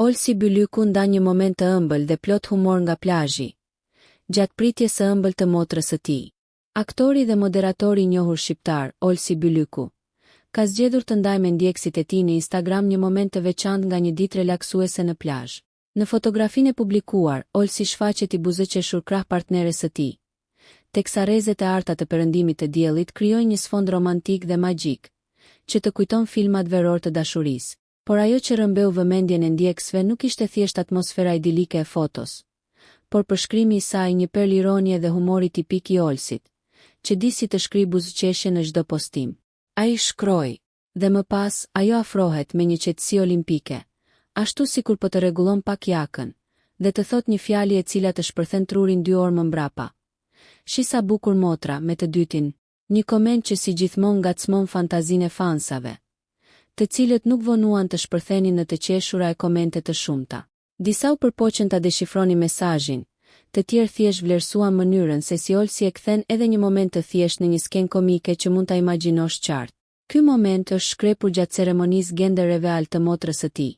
Olsi Bylyku nda një moment të ëmbël dhe plot humor nga plazhi, gjatë pritjes së ëmbël të motrës së tij. Aktori dhe moderatori i njohur shqiptar, Olsi Bylyku, ka zgjedhur të ndajë me ndjekësit e tij në Instagram një moment të veçantë nga një ditë relaksuese në plazh. Në fotografinë e publikuar, Olsi shfaqet i buzëqeshur krah partneres së tij, teksa rrezet e arta të perëndimit të diellit krijojnë një sfond romantik dhe magjik, që të kujton filmat veror të dashurisë. Por ajo që rrëmbeu vëmendjen e ndjekësve nuk ishte thjesht atmosfera idilike e fotos, por përshkrimi i saj një perlë ironie dhe humori tipik i Olsit, që di si të shkrijë buzëqeshje në çdo postim. Ai shkroi, dhe më pas ajo afrohet me një qetësi olimpike, ashtu sikur po të rregullon pak jakën, dhe të thot një fjalë e cila të shpërthen trurin 2 orë më mbrapa. Shi sa bukur motra, me të dytin, një koment që si gjithmonë ngacmon fantazinë e fansave, të cilët nuk vonuan të shpërthenin në të qeshura e komente të shumta. Disa u përpoqën ta deshifronin mesazhin, të tjerë thjesht vlerësuan mënyrën se si Olsi e kthen edhe një moment të thjeshtë në një skenë komike që mund ta imagjinosh qartë. Ky moment është shkrepur gjatë ceremonisë gender reveal të motrës së tij,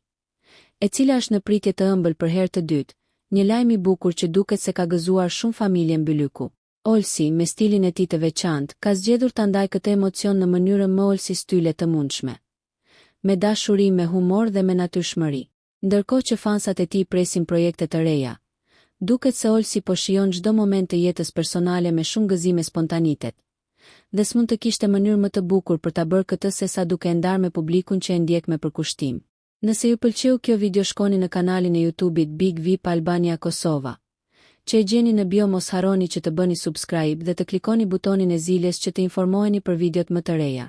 e cila është në pritje të ëmbël për herë të dytë, një lajm i bukur që duket se ka gëzuar shumë familjen Bylyku. Olsi, me stilin e tij të veçantë, ka zgjedhur ta ndajë këtë emocion në mënyrën më Olsi style të mundshme, me dashuri, me humor dhe me natyrshmëri. Ndërkohë që fansat e tij presin projekte të reja, duket se Olsi po shijon çdo moment të jetës personale me shumë gëzim e spontanitet, dhe s'mund të kishte mënyrë më të bukur për ta bërë këtë sesa duke e ndarë me publikun që e ndjek me përkushtim. Nëse ju pëlqeu kjo video, shkoni në kanalin e YouTube-it Big VIP Albania Kosova, që e gjeni në bio. Mos harroni që të bëni subscribe dhe të klikoni butonin e ziljes që të informoheni për videot më të reja.